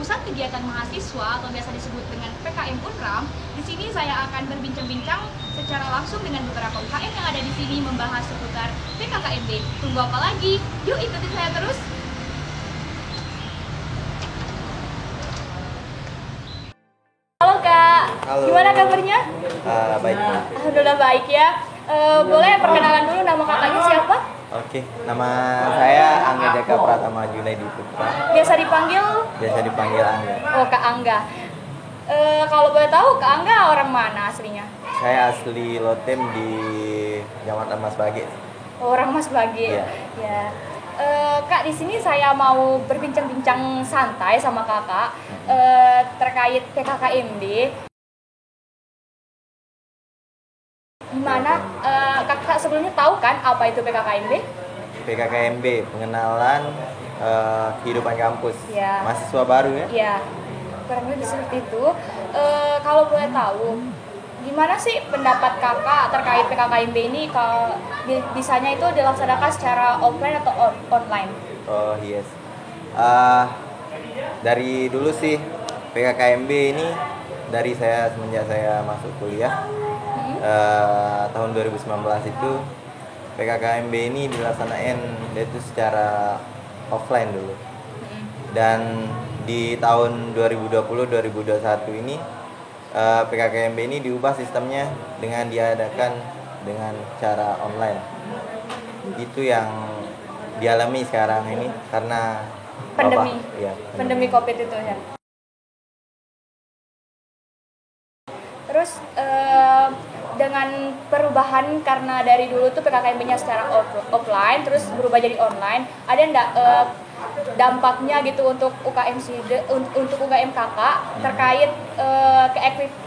Pusat Kegiatan Mahasiswa atau biasa disebut dengan PKM Unram. Di sini saya akan berbincang-bincang secara langsung dengan beberapa UKM yang ada di sini membahas seputar PKKMB. Tunggu apa lagi? Yuk ikuti saya terus. Halo Kak, Halo. Gimana kabarnya? Baik. Alhamdulillah baik ya. Boleh perkenalan dulu nama kakaknya siapa? Oke, nama saya Angga Jaka Pratama Junaidi Putra. Biasa dipanggil? Biasa dipanggil Angga. Oh, Kak Angga. Kalau boleh tahu, Kak Angga orang mana aslinya? Saya asli Lotem di Kecamatan Mas Bage. Oh, orang Mas Bage. Iya. Ya. Kak, di sini saya mau berbincang-bincang santai sama Kakak terkait PKKMB. Gimana? Kakak sebelumnya tahu kan apa itu PKKMB? PKKMB, pengenalan kehidupan kampus. Iya. Mahasiswa baru ya? Iya, kurang lebih seperti itu. Kalau boleh tahu, gimana sih pendapat kakak terkait PKKMB ini? Kalau bisanya itu dilaksanakan secara offline atau online? Oh yes. Dari dulu sih PKKMB ini dari saya semenjak saya masuk kuliah tahun 2019 itu PKKMB ini dilaksanain itu secara offline dulu. Dan di tahun 2020-2021 ini PKKMB ini diubah sistemnya dengan diadakan dengan cara online. Itu yang dialami sekarang ini karena Pandemi. Ya, Pandemi COVID itu ya. Terus dengan perubahan karena dari dulu tuh PKKMB-nya secara offline terus berubah jadi online, ada enggak dampaknya gitu untuk UKM untuk UKM kakak terkait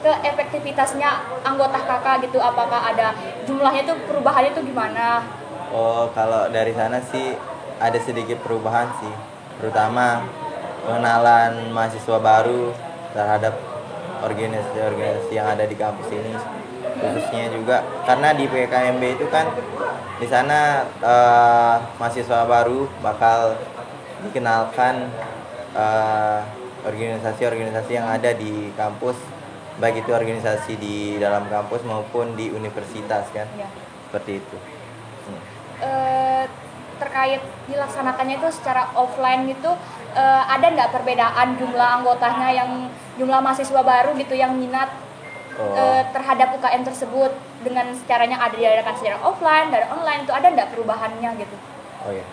keefektivitasnya anggota kakak gitu, apakah ada jumlahnya tuh perubahannya tuh gimana? Oh, kalau dari sana sih ada sedikit perubahan sih, terutama pengenalan mahasiswa baru terhadap organisasi-organisasi yang ada di kampus ini, khususnya juga karena di PKMB itu kan di sana mahasiswa baru bakal dikenalkan organisasi-organisasi yang ada di kampus, baik itu organisasi di dalam kampus maupun di universitas kan, Ya. seperti itu. Terkait dilaksanakannya itu secara offline gitu, ada nggak perbedaan jumlah anggotanya, yang jumlah mahasiswa baru gitu yang minat terhadap UKM tersebut dengan caranya ada diadakan secara offline dan online, itu ada nggak perubahannya gitu? Oh ya,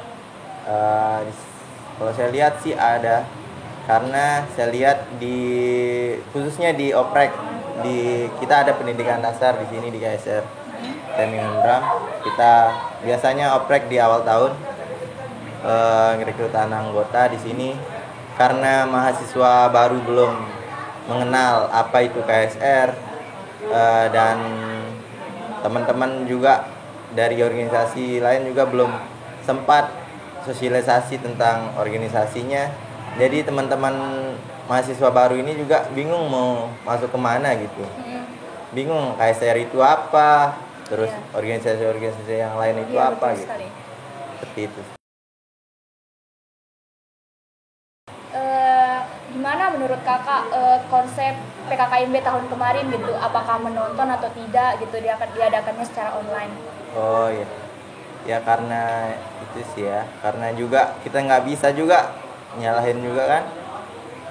kalau saya lihat sih ada, karena saya lihat khususnya di oprek, kita ada pendidikan dasar di sini di KSR Teknik Unram. Kita biasanya oprek di awal tahun ngerekrutan anggota di sini karena mahasiswa baru belum mengenal apa itu KSR, dan teman-teman juga dari organisasi lain juga belum sempat sosialisasi tentang organisasinya. Jadi teman-teman mahasiswa baru ini juga bingung mau masuk kemana gitu. Bingung KSR itu apa, terus organisasi-organisasi yang lain itu apa gitu. Sekali. Seperti itu. Gimana menurut kakak konsep PKKMB tahun kemarin gitu? Apakah menonton atau tidak gitu diadakannya secara online? Oh iya, ya karena itu sih ya, karena juga kita nggak bisa juga nyalahin juga kan,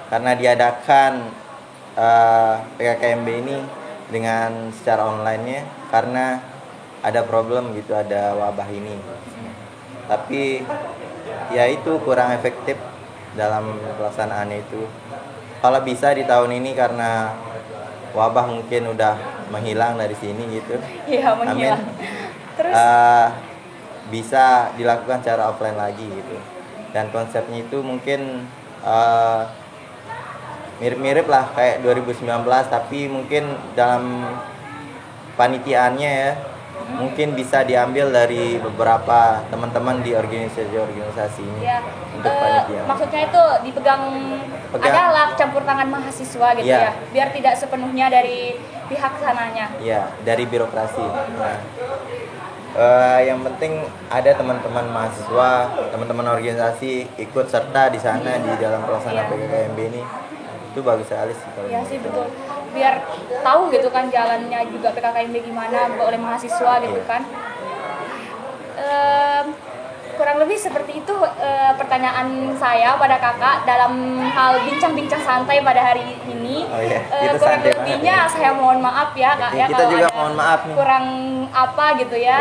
karena diadakan PKKMB ini dengan secara online-nya karena ada problem gitu, ada wabah ini. Tapi ya itu kurang efektif dalam pelaksanaan itu. Kalau bisa di tahun ini karena wabah mungkin udah menghilang dari sini gitu. Iya, menghilang. Amin. Terus Bisa dilakukan secara offline lagi gitu. Dan konsepnya itu mungkin mirip-mirip lah kayak 2019, tapi mungkin dalam panitiaannya ya mungkin bisa diambil dari beberapa teman-teman di organisasi-organisasi ini ya, untuk panitia. maksudnya itu adalah campur tangan mahasiswa gitu ya, biar tidak sepenuhnya dari pihak sananya. Iya, dari birokrasi. Nah. Yang penting ada teman-teman mahasiswa, teman-teman organisasi ikut serta di sana di dalam pelaksanaan PKKMB ini, itu bagus sekali sih kalau Iya sih betul, biar tahu gitu kan jalannya juga PKKMB gimana oleh mahasiswa gitu kan. Kurang lebih seperti itu pertanyaan saya pada kakak dalam hal bincang-bincang santai pada hari ini. Kurang lebihnya saya mohon maaf ya kak ya, kita kalau juga ada mohon maaf nih. Kurang apa gitu ya.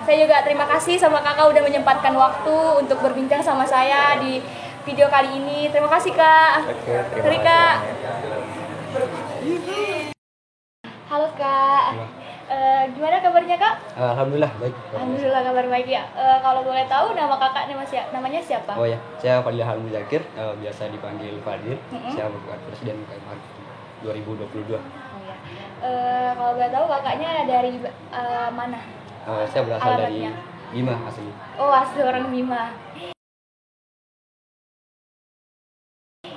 Saya juga terima kasih sama kakak udah menyempatkan waktu untuk berbincang sama saya di video kali ini. Terima kasih kak. Terima kasih kak. Halo kak. Gimana kabarnya kak? Alhamdulillah baik. Alhamdulillah kabar baik ya. Kalau boleh tahu nama kakak namanya siapa? Oh ya, saya Fadil Halmi Zakir, biasa dipanggil Fadil. Saya merupakan presiden UKM 2022. Oh ya. Kalau boleh tahu kakaknya dari mana? Saya berasal Alamatnya? dari Bima asli. Oh asli orang Bima.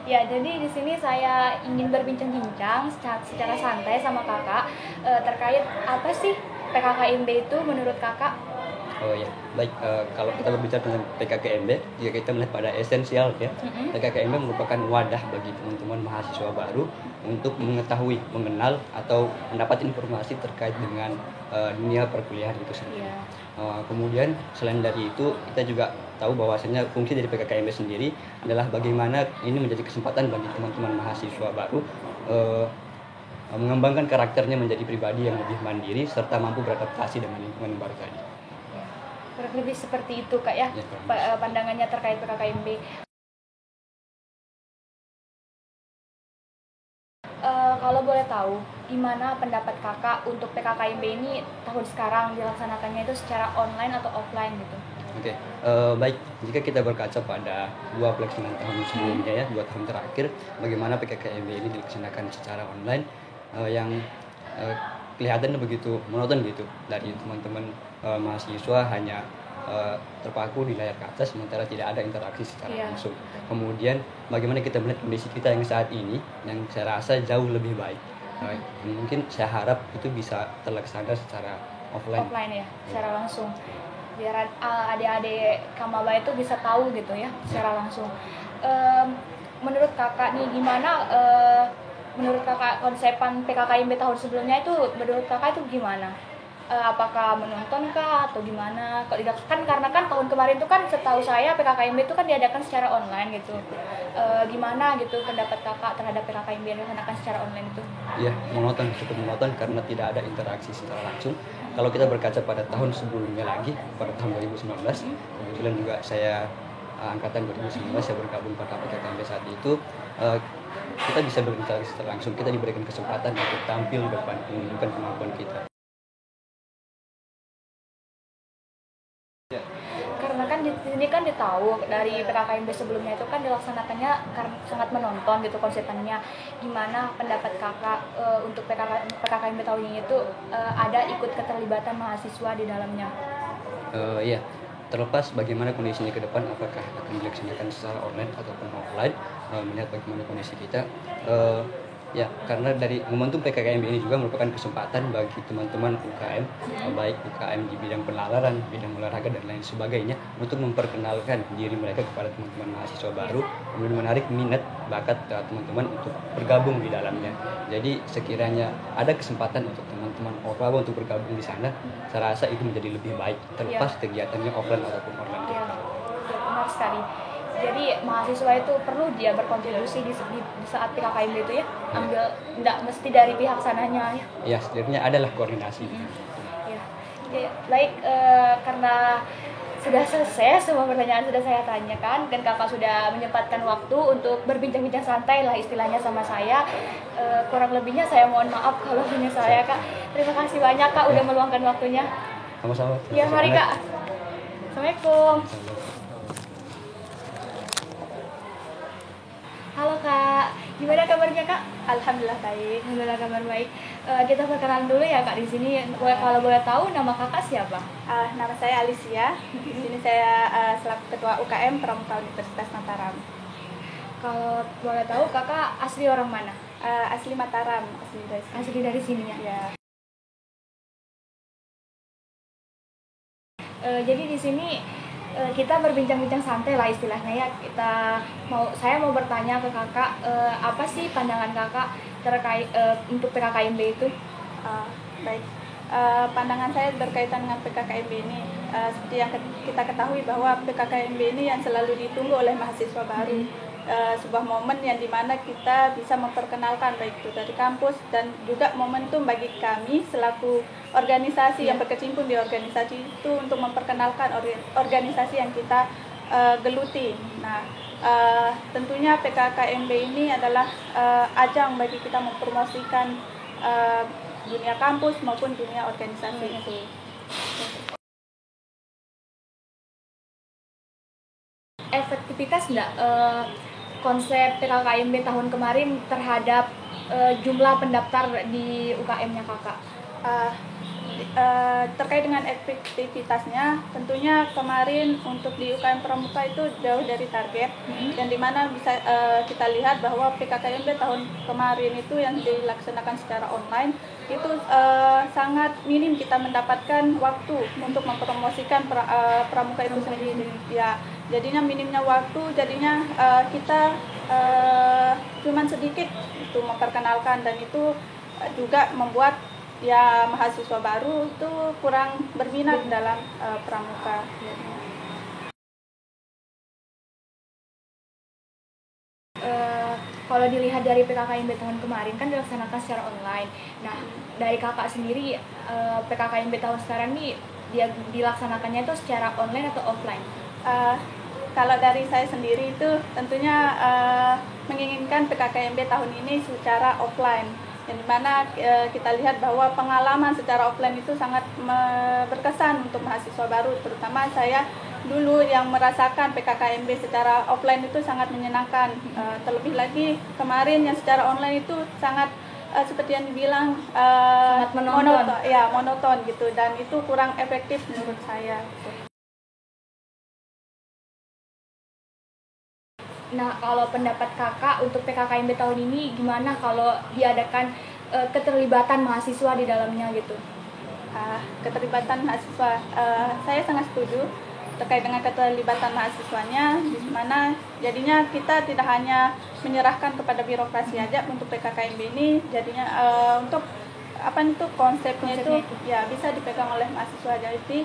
Ya, jadi di sini saya ingin berbincang-bincang secara santai sama kakak terkait apa sih PKKMB itu menurut kakak? Oh ya, baik. Kalau kita berbicara tentang PKKMB, jika kita melihat pada esensial ya, PKKMB merupakan wadah bagi teman-teman mahasiswa baru untuk mengetahui, mengenal atau mendapat informasi terkait dengan dunia perkuliahan itu sendiri. Kemudian selain dari itu, kita juga tahu bahwasanya fungsi dari PKKMB sendiri adalah bagaimana ini menjadi kesempatan bagi teman-teman mahasiswa baru mengembangkan karakternya menjadi pribadi yang lebih mandiri serta mampu beradaptasi dengan lingkungan baru tadi. Kurang lebih seperti itu kak ya, pandangannya terkait PKKMB. Kalau boleh tahu, gimana pendapat kakak untuk PKKMB ini tahun sekarang dilaksanakannya itu secara online atau offline gitu? Oke, baik. Jika kita berkaca pada dua pelaksanaan tahun sebelumnya ya, 2 tahun terakhir, bagaimana PKKMB ini dilaksanakan secara online yang kelihatannya begitu monoton gitu dari teman-teman mahasiswa hanya terpaku di layar kaca sementara tidak ada interaksi secara langsung. Kemudian bagaimana kita melihat kondisi kita yang saat ini yang saya rasa jauh lebih baik. Mungkin saya harap itu bisa terlaksana secara offline ya, secara langsung. Biar adik-adik Kamaba itu bisa tahu gitu ya, secara langsung. Menurut kakak nih gimana? Menurut kakak konsepan PKKMB tahun sebelumnya itu menurut kakak itu gimana? Apakah menonton kah atau gimana? Kan karena kan tahun kemarin itu kan setahu saya PKKMB itu kan diadakan secara online gitu. Gimana gitu pendapat kakak terhadap PKKMB yang dilaksanakan secara online itu? Iya, monoton, cukup monoton karena tidak ada interaksi secara langsung. Kalau kita berkaca pada tahun sebelumnya lagi, pada tahun 2019, kebetulan juga saya angkatan 2019 saya bergabung pada PKKMB saat itu, kita bisa berinteraksi secara langsung, kita diberikan kesempatan untuk tampil di depan menunjukkan kemampuan kita. Karena kan di sini kan ditahu dari PKKMB sebelumnya itu kan dilaksanakannya sangat menonton gitu konsepannya. Gimana pendapat kakak untuk PKKMB tahun ini itu ada ikut keterlibatan mahasiswa di dalamnya? Iya, terlepas bagaimana kondisinya ke depan, apakah akan dilaksanakan secara online ataupun offline, melihat bagaimana kondisi kita. Ya, karena dari momentum PKKMB ini juga merupakan kesempatan bagi teman-teman UKM, baik UKM di bidang penalaran, bidang olahraga dan lain sebagainya, untuk memperkenalkan diri mereka kepada teman-teman mahasiswa baru, kemudian menarik minat bakat teman-teman untuk bergabung di dalamnya. Jadi sekiranya ada kesempatan untuk teman-teman Orpaba untuk bergabung di sana, saya rasa itu menjadi lebih baik, terlepas kegiatannya offline ataupun online. Benar sekali. Jadi mahasiswa itu perlu dia berkontribusi di saat PKKMB itu ya, enggak mesti dari pihak sananya ya. Ya, setidaknya adalah koordinasi. Ya. Baik, karena sudah selesai semua pertanyaan sudah saya tanyakan dan kakak sudah menyempatkan waktu untuk berbincang-bincang santai lah istilahnya sama saya. Kurang lebihnya saya mohon maaf kalau punya saya kak. Terima kasih banyak kak udah meluangkan waktunya. Sama-sama. Ya mari kak. Assalamualaikum. Halo kak, gimana kabarnya kak? Alhamdulillah baik. Alhamdulillah kabar baik. Kita perkenalan dulu ya kak di sini. Kalau boleh tahu nama kakak siapa? Nama saya Alicia. Di sini saya selaku ketua UKM Pramuka Universitas Mataram. Kalau boleh tahu kakak asli orang mana? Asli Mataram, asli dari sini ya. Ya. Jadi di sini kita berbincang-bincang santai lah istilahnya ya. Saya mau bertanya ke kakak, apa sih pandangan kakak terkait untuk PKKMB itu? Baik, pandangan saya berkaitan dengan PKKMB ini, seperti yang kita ketahui bahwa PKKMB ini yang selalu ditunggu oleh mahasiswa baru. Sebuah momen yang dimana kita bisa memperkenalkan baik itu dari kampus dan juga momentum bagi kami selaku organisasi yang berkecimpung di organisasi itu untuk memperkenalkan organisasi yang kita geluti. Nah, tentunya PKKMB ini adalah ajang bagi kita mempromosikan dunia kampus maupun dunia organisasi itu. Efektivitas enggak konsep PKKMB tahun kemarin terhadap jumlah pendaftar di UKM-nya kakak? Terkait dengan efektivitasnya, tentunya kemarin untuk di UKM Pramuka itu jauh dari target, dan dimana bisa kita lihat bahwa PKKMB tahun kemarin itu yang dilaksanakan secara online itu sangat minim kita mendapatkan waktu untuk mempromosikan Pramuka itu sendiri. Ya, jadinya minimnya waktu, jadinya kita cuman sedikit itu memperkenalkan, dan itu juga membuat ya mahasiswa baru itu kurang berminat dalam pramuka. Kalau dilihat dari PKKMB tahun kemarin kan dilaksanakan secara online. Nah, dari kakak sendiri PKKMB tahun sekarang ini dia dilaksanakannya itu secara online atau offline? Kalau dari saya sendiri itu tentunya menginginkan PKKMB tahun ini secara offline, yang dimana kita lihat bahwa pengalaman secara offline itu sangat berkesan untuk mahasiswa baru, terutama saya dulu yang merasakan PKKMB secara offline itu sangat menyenangkan. Terlebih lagi kemarin yang secara online itu sangat seperti yang dibilang sangat monoton gitu, dan itu kurang efektif menurut saya. Nah, kalau pendapat kakak untuk PKKMB tahun ini gimana kalau diadakan keterlibatan mahasiswa di dalamnya gitu? Keterlibatan mahasiswa, saya sangat setuju terkait dengan keterlibatan mahasiswanya, di mana jadinya kita tidak hanya menyerahkan kepada birokrasi aja untuk PKKMB ini, jadinya untuk konsepnya itu ya bisa dipegang oleh mahasiswa, jadi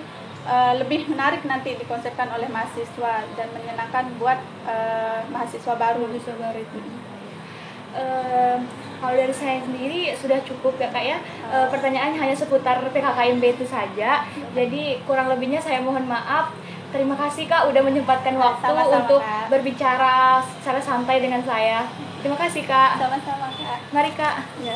lebih menarik nanti dikonsepkan oleh mahasiswa dan menyenangkan buat mahasiswa baru itu. Kalau dari saya sendiri sudah cukup ya kak ya. Pertanyaan hanya seputar PKKMB itu saja. Jadi kurang lebihnya saya mohon maaf. Terima kasih kak udah menyempatkan waktu untuk kak berbicara secara santai dengan saya. Terima kasih kak. Sama-sama kak. Mari kak. Ya.